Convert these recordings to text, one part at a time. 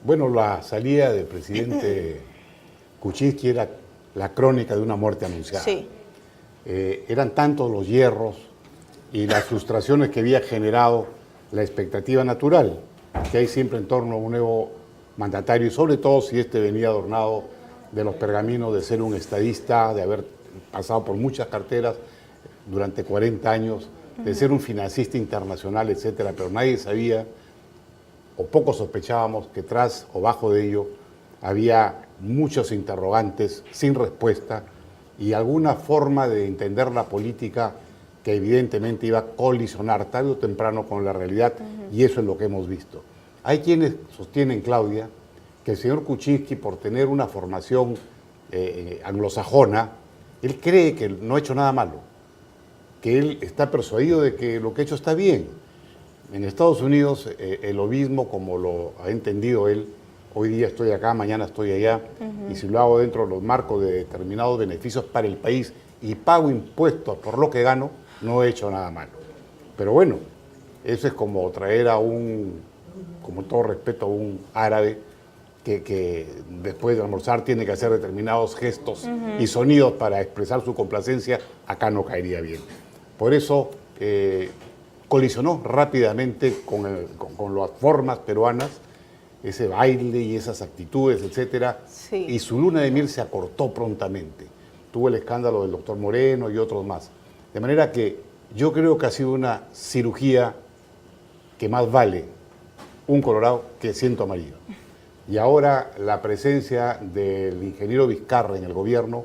Bueno, la salida del presidente Kuczynski era la crónica de una muerte anunciada. Sí. Eran tantos los hierros y las frustraciones que había generado la expectativa natural que hay siempre en torno a un nuevo mandatario, y sobre todo si este venía adornado de los pergaminos de ser un estadista, de haber pasado por muchas carteras durante 40 años, de ser un financista internacional, etcétera, pero nadie sabía, o poco sospechábamos, que tras o bajo de ello había muchos interrogantes sin respuesta y alguna forma de entender la política que evidentemente iba a colisionar tarde o temprano con la realidad, y eso es lo que hemos visto. Hay quienes sostienen, Claudia, que el señor Kuczynski, por tener una formación anglosajona, él cree que no ha hecho nada malo, que él está persuadido de que lo que ha hecho está bien. En Estados Unidos, el lobismo, como lo ha entendido él, hoy día estoy acá, mañana estoy allá, y si lo hago dentro de los marcos de determinados beneficios para el país y pago impuestos por lo que gano, no he hecho nada malo. Pero bueno, eso es como traer a como todo respeto, a un árabe que después de almorzar tiene que hacer determinados gestos y sonidos para expresar su complacencia. Acá no caería bien. Por eso colisionó rápidamente con las formas peruanas, ese baile y esas actitudes, etcétera, Sí. y su luna de miel se acortó prontamente. Tuvo el escándalo del doctor Moreno y otros más. De manera que yo creo que ha sido una cirugía que más vale un colorado que 100 amarillo. Y ahora la presencia del ingeniero Vizcarra en el gobierno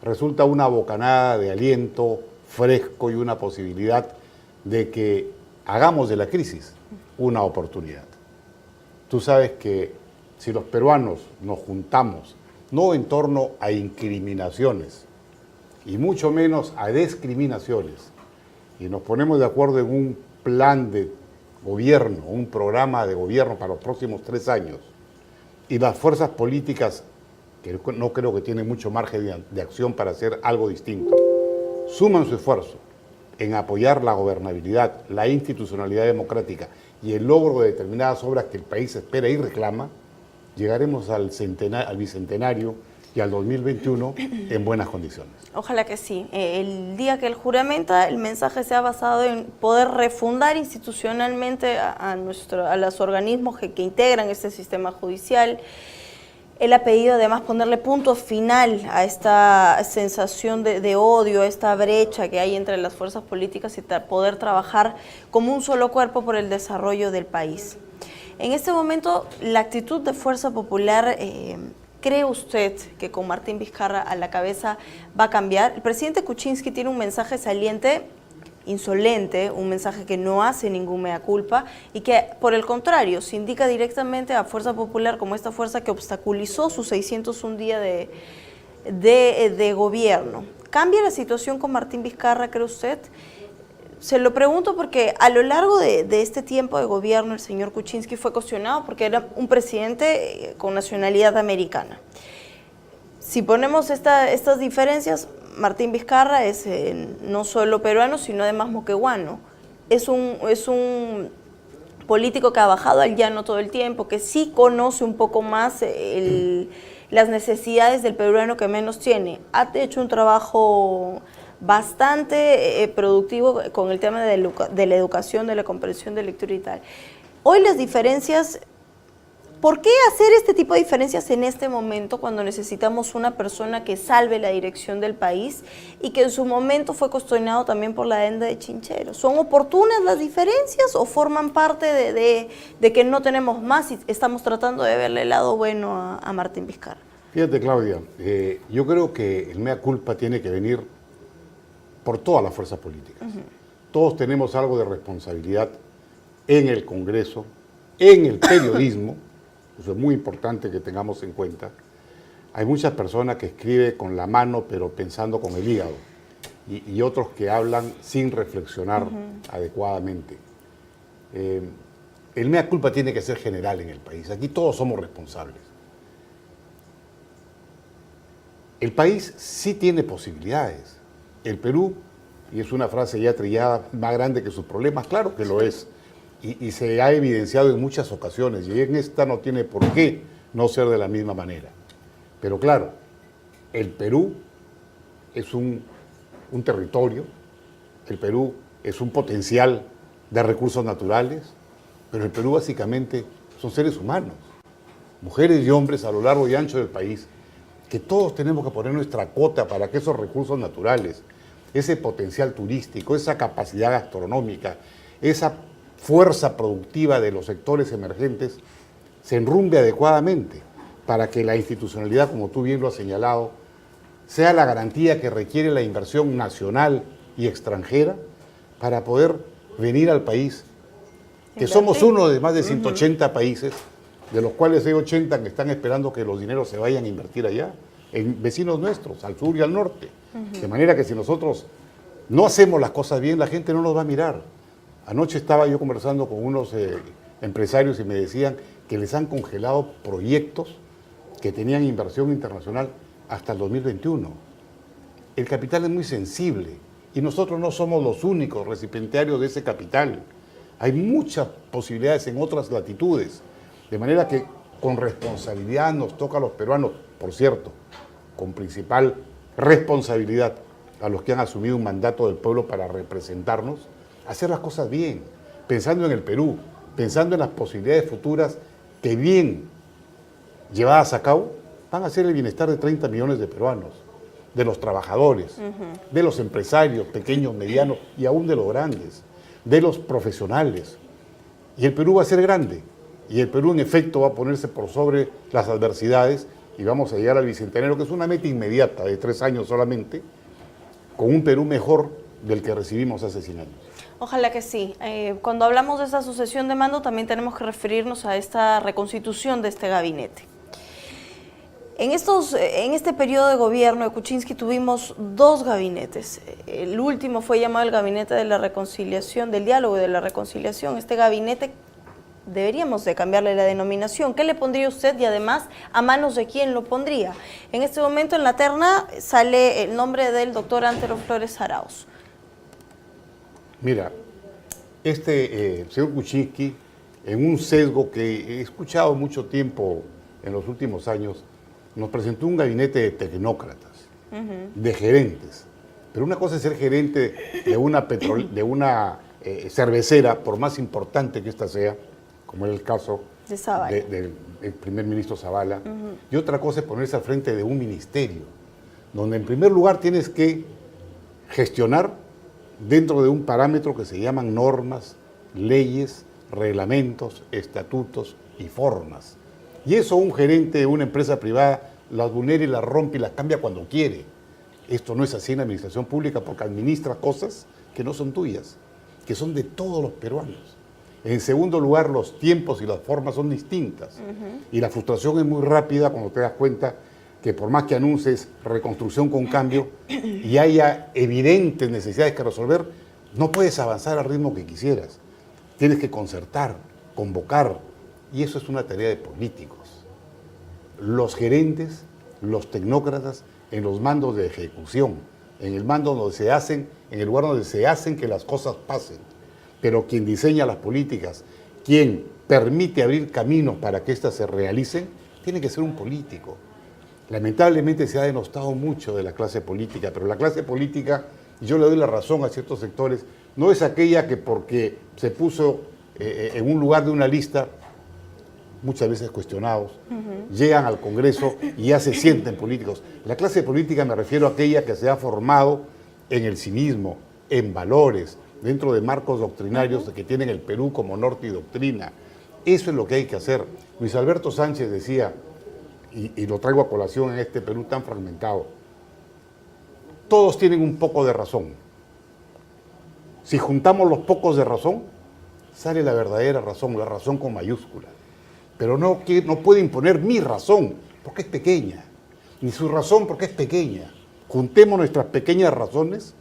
resulta una bocanada de aliento fresco y una posibilidad de que hagamos de la crisis una oportunidad. Tú sabes que si los peruanos nos juntamos, no en torno a incriminaciones, y mucho menos a discriminaciones, y nos ponemos de acuerdo en un plan de gobierno, un programa de gobierno para los próximos 3 años, y las fuerzas políticas, que no creo que tienen mucho margen de acción para hacer algo distinto, suman su esfuerzo en apoyar la gobernabilidad, la institucionalidad democrática y el logro de determinadas obras que el país espera y reclama, llegaremos al bicentenario y al 2021 en buenas condiciones. Ojalá que sí. El día que él juramenta, el mensaje sea basado en poder refundar institucionalmente a los organismos que integran este sistema judicial. Él ha pedido además ponerle punto final a esta sensación de odio, a esta brecha que hay entre las fuerzas políticas y poder trabajar como un solo cuerpo por el desarrollo del país. En este momento, la actitud de Fuerza Popular, ¿cree usted que con Martín Vizcarra a la cabeza va a cambiar? El presidente Kuczynski tiene un mensaje saliente, insolente, un mensaje que no hace ningún mea culpa y que, por el contrario, se indica directamente a Fuerza Popular como esta fuerza que obstaculizó sus 601 días de gobierno. ¿Cambia la situación con Martín Vizcarra, cree usted? Se lo pregunto porque a lo largo de este tiempo de gobierno el señor Kuczynski fue cuestionado porque era un presidente con nacionalidad americana. Si ponemos estas diferencias, Martín Vizcarra es no solo peruano, sino además moqueguano. Es un político que ha bajado al llano todo el tiempo, que sí conoce un poco más las necesidades del peruano que menos tiene. Ha hecho un trabajo bastante productivo con el tema de la educación, de la comprensión de lectura y tal. Hoy las diferencias, ¿por qué hacer este tipo de diferencias en este momento cuando necesitamos una persona que salve la dirección del país y que en su momento fue cuestionado también por la adenda de Chinchero? ¿Son oportunas las diferencias o forman parte de que no tenemos más y estamos tratando de verle el lado bueno a Martín Vizcarra? Fíjate, Claudia, yo creo que el mea culpa tiene que venir por todas las fuerzas políticas. Todos tenemos algo de responsabilidad en el Congreso, en el periodismo. Eso es muy importante que tengamos en cuenta. Hay muchas personas que escriben con la mano, pero pensando con el hígado, y otros que hablan sin reflexionar adecuadamente. El mea culpa tiene que ser general en el país. Aquí todos somos responsables. El país sí tiene posibilidades. El Perú, y es una frase ya trillada, más grande que sus problemas, claro que lo es, y se ha evidenciado en muchas ocasiones, y en esta no tiene por qué no ser de la misma manera. Pero claro, el Perú es un territorio, el Perú es un potencial de recursos naturales, pero el Perú básicamente son seres humanos, mujeres y hombres a lo largo y ancho del país, que todos tenemos que poner nuestra cuota para que esos recursos naturales, ese potencial turístico, esa capacidad gastronómica, esa fuerza productiva de los sectores emergentes se enrumbe adecuadamente para que la institucionalidad, como tú bien lo has señalado, sea la garantía que requiere la inversión nacional y extranjera para poder venir al país, que somos uno de más de 180 países, de los cuales hay 80 que están esperando que los dineros se vayan a invertir allá, en vecinos nuestros, al sur y al norte. De manera que si nosotros no hacemos las cosas bien, la gente no nos va a mirar. Anoche estaba yo conversando con unos empresarios y me decían que les han congelado proyectos que tenían inversión internacional hasta el 2021. El capital es muy sensible y nosotros no somos los únicos recipientarios de ese capital. Hay muchas posibilidades en otras latitudes, de manera que con responsabilidad nos toca a los peruanos, por cierto, con principal responsabilidad a los que han asumido un mandato del pueblo para representarnos, hacer las cosas bien, pensando en el Perú, pensando en las posibilidades futuras que bien llevadas a cabo van a ser el bienestar de 30 millones de peruanos, de los trabajadores, de los empresarios pequeños, medianos y aún de los grandes, de los profesionales. Y el Perú va a ser grande, y el Perú en efecto va a ponerse por sobre las adversidades y vamos a llegar al Bicentenario, que es una meta inmediata de 3 años solamente, con un Perú mejor del que recibimos hace 100 años. Ojalá que sí. Cuando hablamos de esta sucesión de mando también tenemos que referirnos a esta reconstitución de este gabinete. En este periodo de gobierno de Kuczynski tuvimos 2 gabinetes. El último fue llamado el Gabinete de la Reconciliación, del Diálogo y de la Reconciliación. Este gabinete deberíamos de cambiarle la denominación. ¿Qué le pondría usted y además a manos de quién lo pondría? En este momento en la terna sale el nombre del doctor Antero Flores Arauz. Mira, señor Kuczynski, en un sesgo que he escuchado mucho tiempo en los últimos años, nos presentó un gabinete de tecnócratas, de gerentes. Pero una cosa es ser gerente de una cervecera, por más importante que ésta sea, como era el caso del primer ministro Zavala, y otra cosa es ponerse al frente de un ministerio, donde en primer lugar tienes que gestionar dentro de un parámetro que se llaman normas, leyes, reglamentos, estatutos y formas. Y eso un gerente de una empresa privada las vulnera y las rompe y las cambia cuando quiere. Esto no es así en la administración pública porque administra cosas que no son tuyas, que son de todos los peruanos. En segundo lugar, los tiempos y las formas son distintas. Y la frustración es muy rápida cuando te das cuenta que por más que anuncies reconstrucción con cambio y haya evidentes necesidades que resolver, no puedes avanzar al ritmo que quisieras. Tienes que concertar, convocar, y eso es una tarea de políticos. Los gerentes, los tecnócratas, en los mandos de ejecución, en el mando donde se hacen, en el lugar donde se hacen que las cosas pasen. Pero quien diseña las políticas, quien permite abrir caminos para que éstas se realicen, tiene que ser un político. Lamentablemente se ha denostado mucho de la clase política, pero la clase política, y yo le doy la razón a ciertos sectores, no es aquella que porque se puso en un lugar de una lista, muchas veces cuestionados, llegan al Congreso y ya se sienten políticos. La clase política me refiero a aquella que se ha formado en el civismo, en valores, dentro de marcos doctrinarios que tienen el Perú como norte y doctrina. Eso es lo que hay que hacer. Luis Alberto Sánchez decía, y lo traigo a colación en este Perú tan fragmentado, todos tienen un poco de razón. Si juntamos los pocos de razón, sale la verdadera razón, la razón con mayúscula. Pero no puede imponer mi razón, porque es pequeña, ni su razón, porque es pequeña. Juntemos nuestras pequeñas razones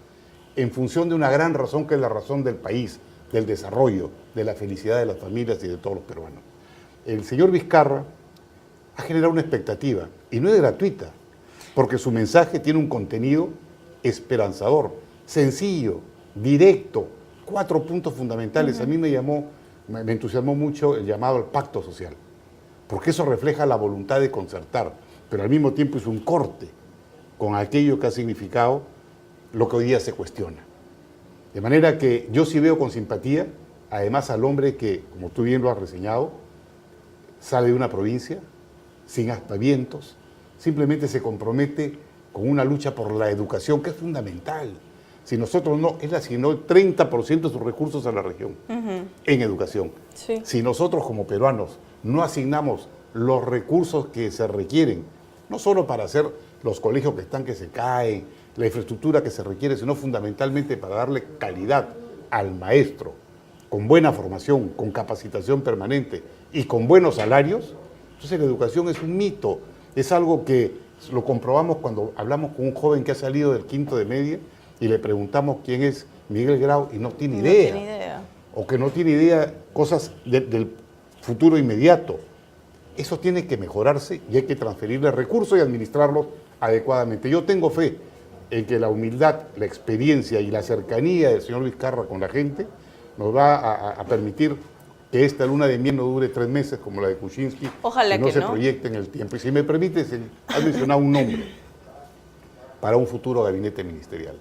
en función de una gran razón, que es la razón del país, del desarrollo, de la felicidad de las familias y de todos los peruanos. El señor Vizcarra ha generado una expectativa, y no es gratuita, porque su mensaje tiene un contenido esperanzador, sencillo, directo, 4 puntos fundamentales. A mí me llamó me entusiasmó mucho el llamado al pacto social, porque eso refleja la voluntad de concertar, pero al mismo tiempo es un corte con aquello que ha significado lo que hoy día se cuestiona. De manera que yo sí veo con simpatía, además, al hombre que, como tú bien lo has reseñado, sale de una provincia sin aspavientos, simplemente se compromete con una lucha por la educación, que es fundamental. Si nosotros no, él asignó el 30% de sus recursos a la región en educación. Sí. Si nosotros como peruanos no asignamos los recursos que se requieren, no solo para hacer los colegios que se caen, la infraestructura que se requiere, sino fundamentalmente para darle calidad al maestro, con buena formación, con capacitación permanente y con buenos salarios, entonces la educación es un mito, es algo que lo comprobamos cuando hablamos con un joven que ha salido del quinto de media y le preguntamos quién es Miguel Grau y no tiene idea. No tiene idea. O que no tiene idea cosas del futuro inmediato. Eso tiene que mejorarse y hay que transferirle recursos y administrarlos adecuadamente. Yo tengo fe en que la humildad, la experiencia y la cercanía del señor Vizcarra con la gente nos va a permitir que esta luna de miel no dure 3 meses como la de Kuczynski, Ojalá y no que se no. proyecte en el tiempo. Y si me permites, has mencionado un nombre para un futuro gabinete ministerial.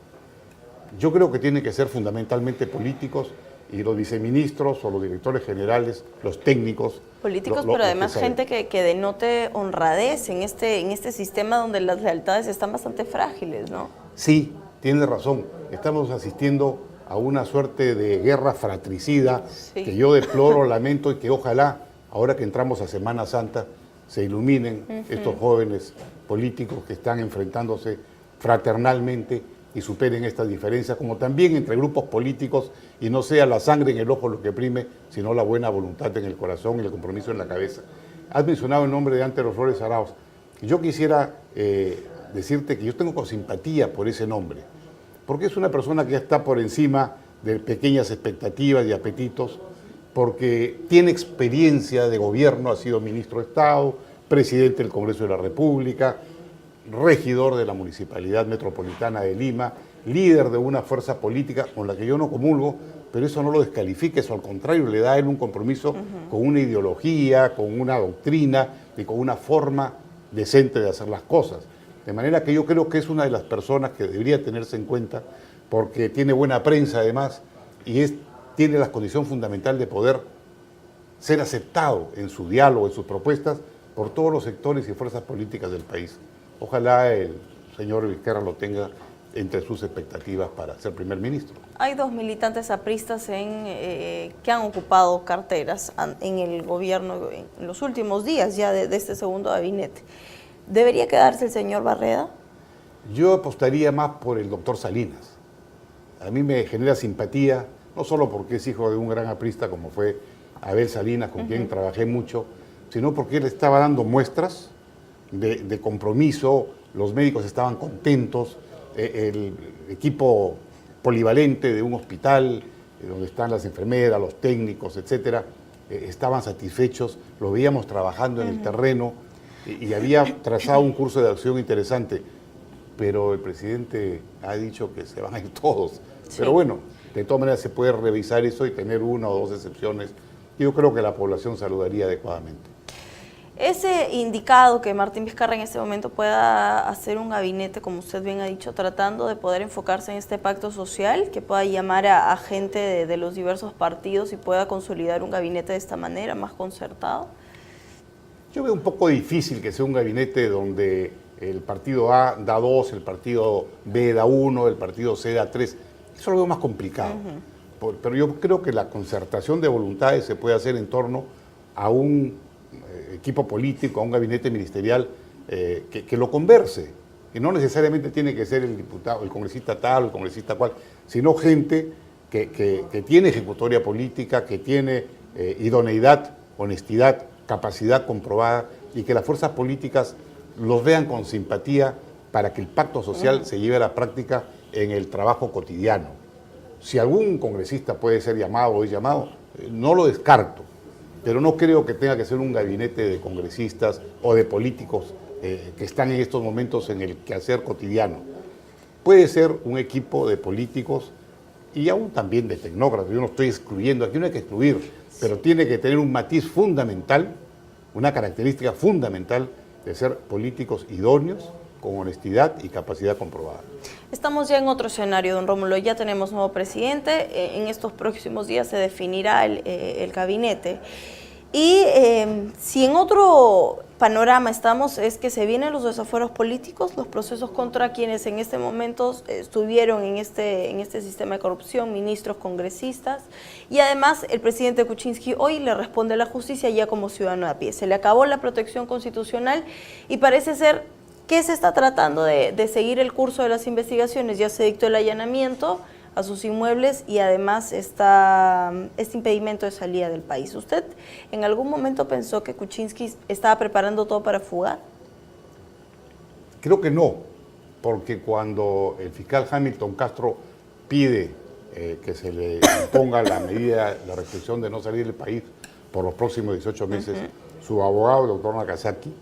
Yo creo que tienen que ser fundamentalmente políticos y los viceministros o los directores generales, los técnicos. Políticos, lo pero que además saben. gente que denote honradez en este sistema donde las lealtades están bastante frágiles, ¿no? Sí, tienes razón. Estamos asistiendo a una suerte de guerra fratricida Sí. que yo deploro, lamento y que ojalá, ahora que entramos a Semana Santa, se iluminen estos jóvenes políticos que están enfrentándose fraternalmente y superen estas diferencias, como también entre grupos políticos, y no sea la sangre en el ojo lo que prime, sino la buena voluntad en el corazón y el compromiso en la cabeza. Has mencionado el nombre de Antero Flores Arauz. Yo quisiera decirte que yo tengo con simpatía por ese nombre, porque es una persona que está por encima de pequeñas expectativas y apetitos, porque tiene experiencia de gobierno, ha sido ministro de Estado, presidente del Congreso de la República, regidor de la Municipalidad Metropolitana de Lima, líder de una fuerza política con la que yo no comulgo, pero eso no lo descalifica, eso al contrario le da a él un compromiso con una ideología, con una doctrina y con una forma decente de hacer las cosas. De manera que yo creo que es una de las personas que debería tenerse en cuenta porque tiene buena prensa además y tiene la condición fundamental de poder ser aceptado en su diálogo, en sus propuestas, por todos los sectores y fuerzas políticas del país. Ojalá el señor Vizcarra lo tenga entre sus expectativas para ser primer ministro. Hay 2 militantes apristas que han ocupado carteras en el gobierno en los últimos días ya de este segundo gabinete. ¿Debería quedarse el señor Barreda? Yo apostaría más por el doctor Salinas. A mí me genera simpatía, no solo porque es hijo de un gran aprista como fue Abel Salinas, con quien trabajé mucho, sino porque él estaba dando muestras de compromiso, los médicos estaban contentos, el equipo polivalente de un hospital, donde están las enfermeras, los técnicos, etcétera, estaban satisfechos, lo veíamos trabajando en el terreno y había trazado un curso de acción interesante, pero el presidente ha dicho que se van a ir todos. Sí. Pero bueno, de todas maneras se puede revisar eso y tener 1 o 2 excepciones. Yo creo que la población saludaría adecuadamente. Ese indicado que Martín Vizcarra en este momento pueda hacer un gabinete, como usted bien ha dicho, tratando de poder enfocarse en este pacto social, que pueda llamar a gente de los diversos partidos y pueda consolidar un gabinete de esta manera, más concertado. Yo veo un poco difícil que sea un gabinete donde el partido A da 2, el partido B da 1, el partido C da 3. Eso lo veo más complicado. Pero yo creo que la concertación de voluntades se puede hacer en torno a un equipo político, a un gabinete ministerial que lo converse. Y no necesariamente tiene que ser el diputado, el congresista tal o el congresista cual, sino gente que tiene ejecutoria política, que tiene idoneidad, honestidad, capacidad comprobada y que las fuerzas políticas los vean con simpatía para que el pacto social se lleve a la práctica en el trabajo cotidiano. Si algún congresista puede ser llamado o es llamado, no lo descarto, pero no creo que tenga que ser un gabinete de congresistas o de políticos que están en estos momentos en el quehacer cotidiano. Puede ser un equipo de políticos y aún también de tecnócratas. Yo no estoy excluyendo, aquí no hay que excluir, pero tiene que tener un matiz fundamental, una característica fundamental de ser políticos idóneos, con honestidad y capacidad comprobada. Estamos ya en otro escenario, don Rómulo, ya tenemos nuevo presidente, en estos próximos días se definirá el gabinete. Y si en otro panorama estamos, es que se vienen los desafueros políticos, los procesos contra quienes en este momento estuvieron en este sistema de corrupción, ministros, congresistas, y además el presidente Kuczynski hoy le responde a la justicia ya como ciudadano de a pie. Se le acabó la protección constitucional y parece ser que se está tratando de seguir el curso de las investigaciones. Ya se dictó el allanamiento a sus inmuebles y además este impedimento de salida del país. ¿Usted en algún momento pensó que Kuczynski estaba preparando todo para fugar? Creo que no, porque cuando el fiscal Hamilton Castro pide que se le imponga la medida, la restricción de no salir del país por los próximos 18 meses, su abogado, el doctor Nakazaki,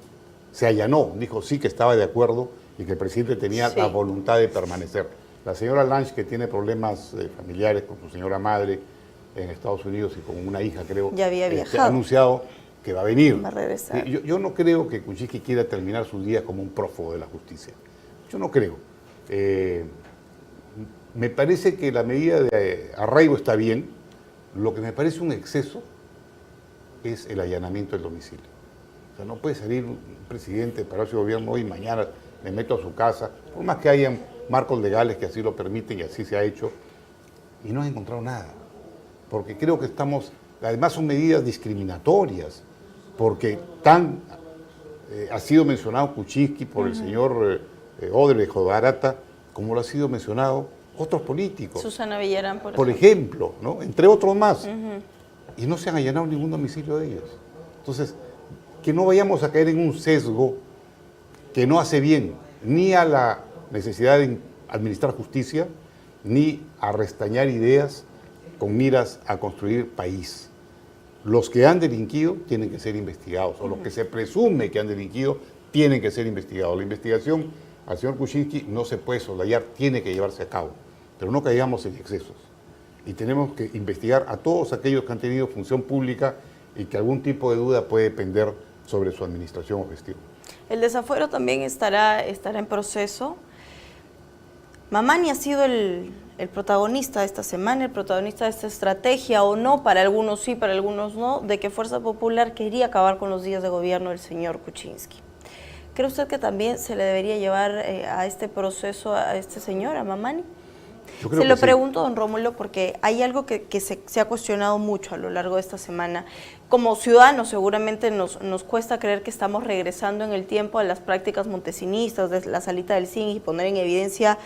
se allanó, dijo sí que estaba de acuerdo y que el presidente tenía la voluntad de permanecer. La señora Lange, que tiene problemas familiares con su señora madre en Estados Unidos y con una hija, creo, ya había viajado. Ha anunciado que va a venir. Va a regresar. Yo no creo que Kuczynski quiera terminar sus días como un prófugo de la justicia. Yo no creo. Me parece que la medida de arraigo está bien. Lo que me parece un exceso es el allanamiento del domicilio. O sea, no puede salir un presidente del Palacio de Gobierno hoy y mañana me meto a su casa, por más que hayan marcos legales que así lo permiten y así se ha hecho, y no han encontrado nada. Porque creo que además son medidas discriminatorias, porque ha sido mencionado Kuczynski por el señor Odebrecht o Barata, como lo ha sido mencionado otros políticos. Susana Villarán, por ejemplo, ¿no? Entre otros más. Y no se han allanado ningún domicilio de ellos. Entonces, que no vayamos a caer en un sesgo que no hace bien ni a la necesidad de administrar justicia, ni a restañar ideas con miras a construir país. Los que han delinquido tienen que ser investigados, o los que se presume que han delinquido tienen que ser investigados. La investigación al señor Kuczynski no se puede soslayar, tiene que llevarse a cabo, pero no caigamos en excesos. Y tenemos que investigar a todos aquellos que han tenido función pública y que algún tipo de duda puede pender sobre su administración o gestión. El desafuero también estará en proceso. Mamani ha sido el protagonista de esta semana, el protagonista de esta estrategia, o no, para algunos sí, para algunos no, de que Fuerza Popular quería acabar con los días de gobierno del señor Kuczynski. ¿Cree usted que también se le debería llevar a este proceso a este señor, a Mamani? Se lo pregunto, don Rómulo, porque hay algo que se ha cuestionado mucho a lo largo de esta semana. Como ciudadanos seguramente nos cuesta creer que estamos regresando en el tiempo a las prácticas montesinistas, de la salita del zinc y poner en evidencia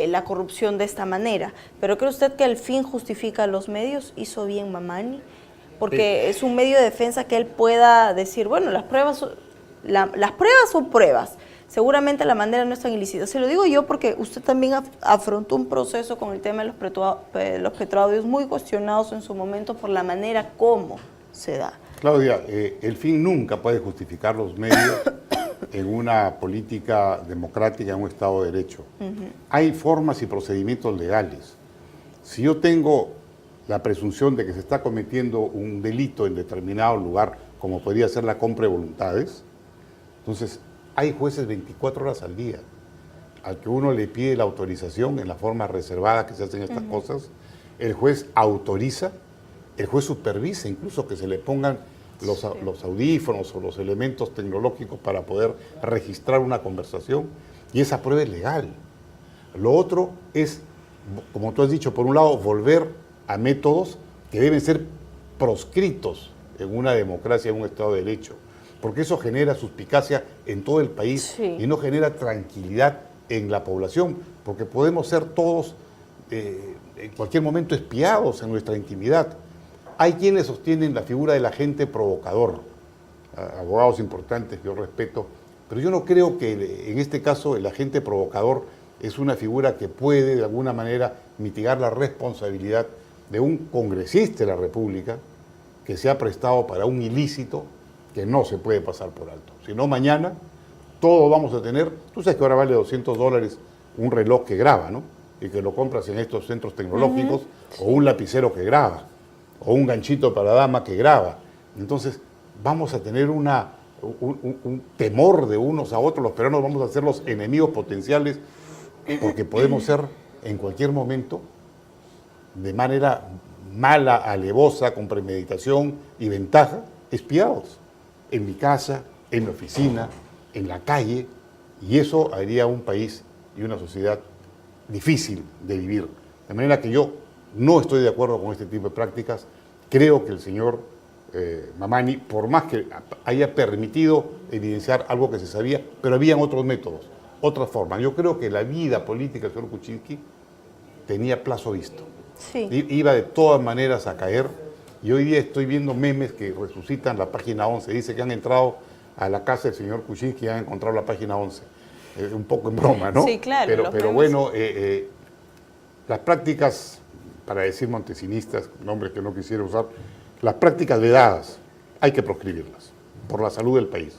la corrupción de esta manera. ¿Pero cree usted que el fin justifica los medios? ¿Hizo bien Mamani? Porque es un medio de defensa que él pueda decir, bueno, las pruebas son pruebas. Seguramente la manera no es tan ilícita. Se lo digo yo porque usted también afrontó un proceso con el tema de los petroaudios muy cuestionados en su momento por la manera como se da. Claudia, el fin nunca puede justificar los medios en una política democrática, en un Estado de Derecho. Hay formas y procedimientos legales. Si yo tengo la presunción de que se está cometiendo un delito en determinado lugar, como podría ser la compra de voluntades, entonces hay jueces 24 horas al día, al que uno le pide la autorización en la forma reservada que se hacen estas cosas, el juez autoriza, el juez supervisa incluso que se le pongan los audífonos o los elementos tecnológicos para poder registrar una conversación, y esa prueba es legal. Lo otro es, como tú has dicho, por un lado, volver a métodos que deben ser proscritos en una democracia, en un Estado de Derecho, porque eso genera suspicacia en todo el país y no genera tranquilidad en la población, porque podemos ser todos en cualquier momento espiados en nuestra intimidad. Hay quienes sostienen la figura del agente provocador, abogados importantes que yo respeto, pero yo no creo que en este caso el agente provocador es una figura que puede de alguna manera mitigar la responsabilidad de un congresista de la República que se ha prestado para un ilícito que no se puede pasar por alto. Si no, mañana todos vamos a tener, tú sabes que ahora vale $200 un reloj que graba, ¿no? y que lo compras en estos centros tecnológicos, o un lapicero que graba, o un ganchito para dama que graba. Entonces, vamos a tener un temor de unos a otros, los peruanos vamos a ser los enemigos potenciales, porque podemos ser en cualquier momento, de manera mala, alevosa, con premeditación y ventaja, espiados. En mi casa, en mi oficina, en la calle, y eso haría un país y una sociedad difícil de vivir. De manera que yo no estoy de acuerdo con este tipo de prácticas. Creo que el señor Mamani, por más que haya permitido evidenciar algo que se sabía, pero habían otros métodos, otras formas. Yo creo que la vida política del señor Kuczynski tenía plazo visto. Sí. Iba de todas maneras a caer, y hoy día estoy viendo memes que resucitan la página 11. Dice que han entrado a la casa del señor Kuczynski y han encontrado la página 11. Un poco en broma, ¿no? Sí, claro. Pero bueno, las prácticas, para decir montesinistas, nombres que no quisiera usar, las prácticas vedadas hay que proscribirlas por la salud del país.